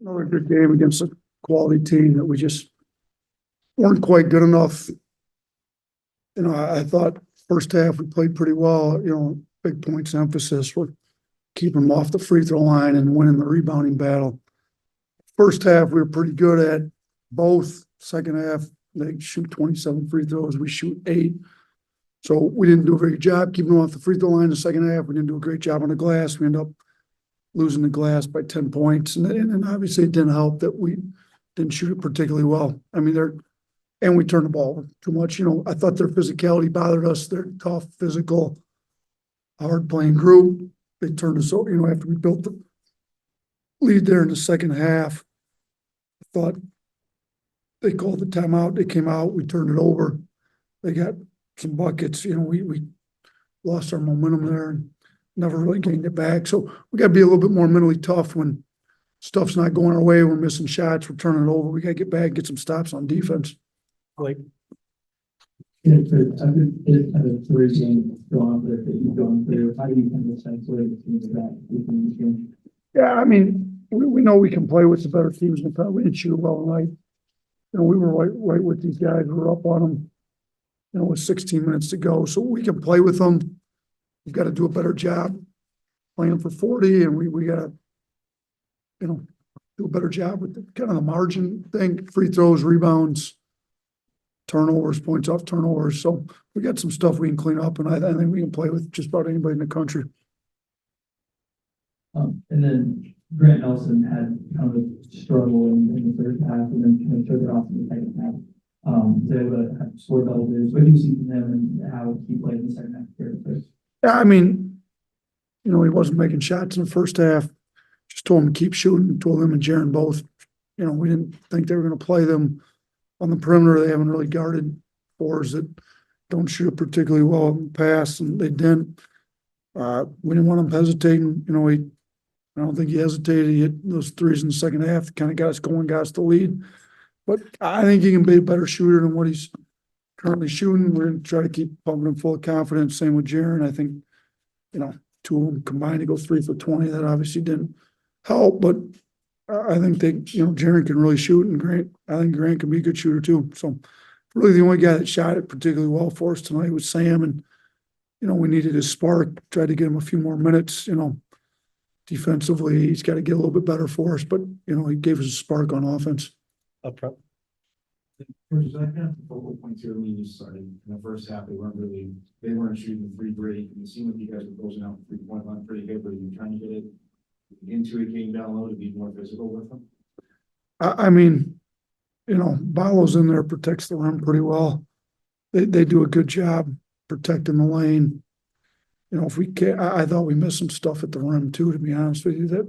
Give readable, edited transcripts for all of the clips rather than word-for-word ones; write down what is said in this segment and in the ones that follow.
Another good game against a quality team that we just weren't quite good enough. I thought first half we played pretty well, big points emphasis. We're keeping them off the free throw line and winning the rebounding battle. First half, we were pretty good at both. Second half, they shoot 27 free throws. We shoot 8. So we didn't do a very good job keeping them off the free throw line. The second half, we didn't do a great job on the glass. We ended up losing the glass by 10 points. And obviously it didn't help that we didn't shoot it particularly well. I mean, and we turned the ball over too much. I thought their physicality bothered us. They're tough, physical, hard playing group. They turned us over, after we built the lead there in the second half. I thought they called the timeout. They came out. We turned it over. They got some buckets. We lost our momentum there and never really gained it back. So we got to be a little bit more mentally tough when stuff's not going our way. We're missing shots. We're turning it over. We got to get back, get some stops on defense. Like, yeah, for a 3 game going through that you've gone through, how do you kind of isolate the teams that within this game? Yeah, I mean, we know we can play with the better teams in the past. We didn't shoot well tonight. We were right with these guys. We were up on them, with 16 minutes to go. So we can play with them. We've got to do a better job playing for 40, and we got to, do a better job with kind of the margin thing, free throws, rebounds, turnovers, points off turnovers. So we got some stuff we can clean up, and I think we can play with just about anybody in the country. And then Grant Nelson had kind of a struggle in the first half, and then kind of took it off in the second half. They able to score double digits. What do you see from them and how he played in the second half? Yeah, I mean, he wasn't making shots in the first half. Just told him to keep shooting. Told him and Jaron both. We didn't think they were going to play them on the perimeter. They haven't really guarded fours that don't shoot particularly well in the past, and they didn't. We didn't want them hesitating. I don't think he hesitated. He hit those threes in the second half, kind of got us going, got us the lead. But I think he can be a better shooter than what he's currently shooting. We're going to try to keep pumping him full of confidence. Same with Jaron. I think, 2 of them combined to go 3 for 20. That obviously didn't help, but I think Jaron can really shoot, and I think Grant can be a good shooter too. So really the only guy that shot it particularly well for us tonight was Sam, and, we needed his spark, tried to get him a few more minutes, defensively, he's got to get a little bit better for us, but, he gave us a spark on offense. Up front. First, I kind of focal point here when you started in the first half, they weren't shooting the free great, and it seemed like you guys were closing out the 3-point line pretty good, but you're trying to get it into it, getting down low to be more physical with them. I mean, Balo's in there, protects the rim pretty well. They do a good job protecting the lane. If we can't, I thought we missed some stuff at the rim too, to be honest with you, that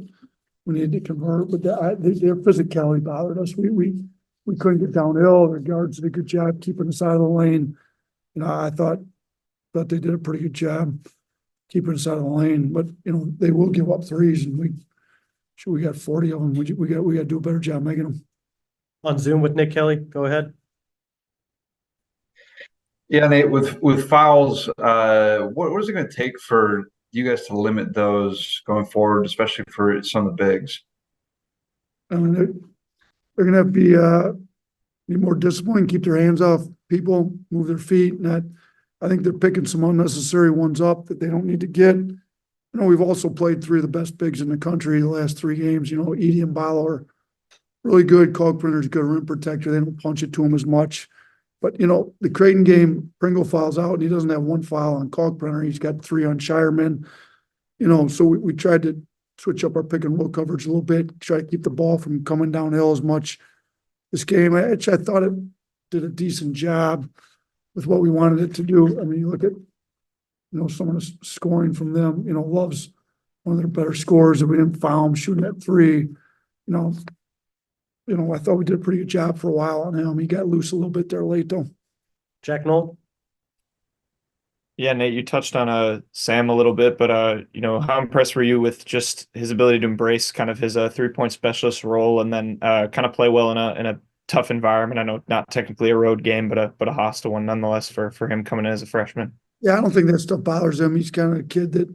we needed to convert, but their physicality bothered us. We couldn't get downhill. Their guards did a good job keeping us out of the lane. I thought they did a pretty good job keeping us out of the lane, but they will give up threes, and we got 40 of them. We got to do a better job making them. On Zoom with Nick Kelly, go ahead. Yeah, Nate, with fouls, what is it going to take for you guys to limit those going forward, especially for some of the bigs? I mean, they're going to have to be more disciplined, keep their hands off people, move their feet. And I think they're picking some unnecessary ones up that they don't need to get. We've also played 3 of the best bigs in the country the last 3 games. Edie and Balo are really good. Kalkbrenner's a good rim protector. They don't punch it to him as much. But, the Creighton game, Pringle fouls out, and he doesn't have 1 foul on Kalkbrenner. He's got 3 on Shireman. So we tried to switch up our pick and roll coverage a little bit, try to keep the ball from coming downhill as much this game. I thought it did a decent job with what we wanted it to do. I mean, you look at, some of the scoring from them, Love's one of their better scorers, and we didn't foul him shooting at 3. I thought we did a pretty good job for a while on him. He got loose a little bit there late, though. Jack Knoll. Yeah, Nate, you touched on Sam a little bit, but how impressed were you with just his ability to embrace kind of his 3-point specialist role, and then kind of play well in a tough environment? I know not technically a road game, but a hostile one nonetheless for him coming in as a freshman. Yeah, I don't think that stuff bothers him. He's kind of a kid that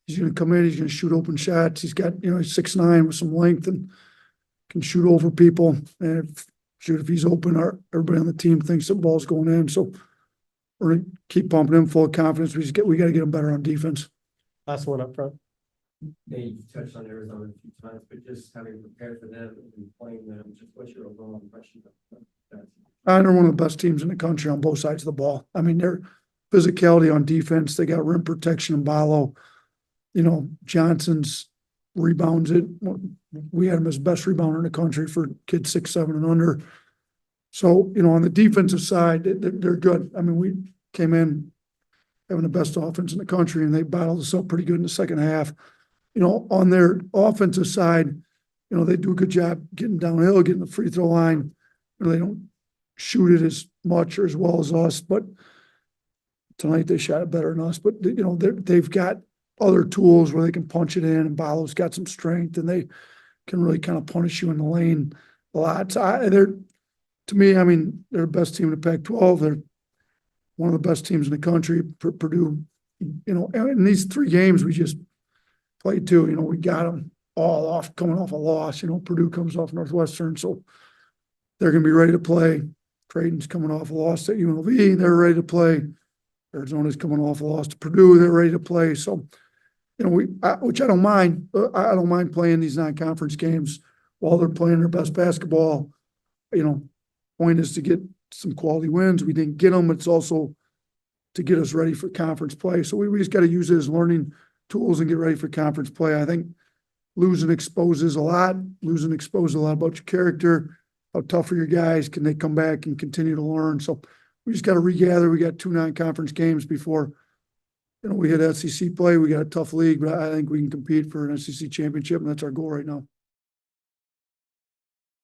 he's going to come in, he's going to shoot open shots. He's got, he's 6'9" with some length and can shoot over people. And if he's open, everybody on the team thinks the ball's going in. So we're gonna keep pumping him full of confidence. We got to get him better on defense. Last one up front. Yeah, you touched on Arizona a few times, but just having prepared for them and playing them, just what's your overall impression of that? They're one of the best teams in the country on both sides of the ball. I mean, their physicality on defense, they got rim protection and Ballo. Johnson's rebounds it. We had him as best rebounder in the country for kids 6'7" and under. So, on the defensive side, they're good. I mean, we came in having the best offense in the country, and they battled us up pretty good in the second half. On their offensive side, they do a good job getting downhill, getting the free throw line. They don't shoot it as much or as well as us, but tonight they shot it better than us. But they've got other tools where they can punch it in, and Ballo's got some strength, and they can really kind of punish you in the lane a lot. So to me, I mean, they're the best team in the Pac-12. They're one of the best teams in the country. Purdue, in these 3 games we just played too, we got them all off, coming off a loss. Purdue comes off Northwestern, so they're going to be ready to play. Creighton's coming off a loss at UNLV. They're ready to play. Arizona's coming off a loss to Purdue. They're ready to play. So, which I don't mind. I don't mind playing these non-conference games while they're playing their best basketball. Point is to get some quality wins. We didn't get them. It's also to get us ready for conference play. So we just got to use it as learning tools and get ready for conference play. I think losing exposes a lot. Losing exposes a lot about your character. How tough are your guys? Can they come back and continue to learn? So we just got to regather. We got 2 non-conference games before, we hit SEC play. We got a tough league, but I think we can compete for an SEC championship, and that's our goal right now.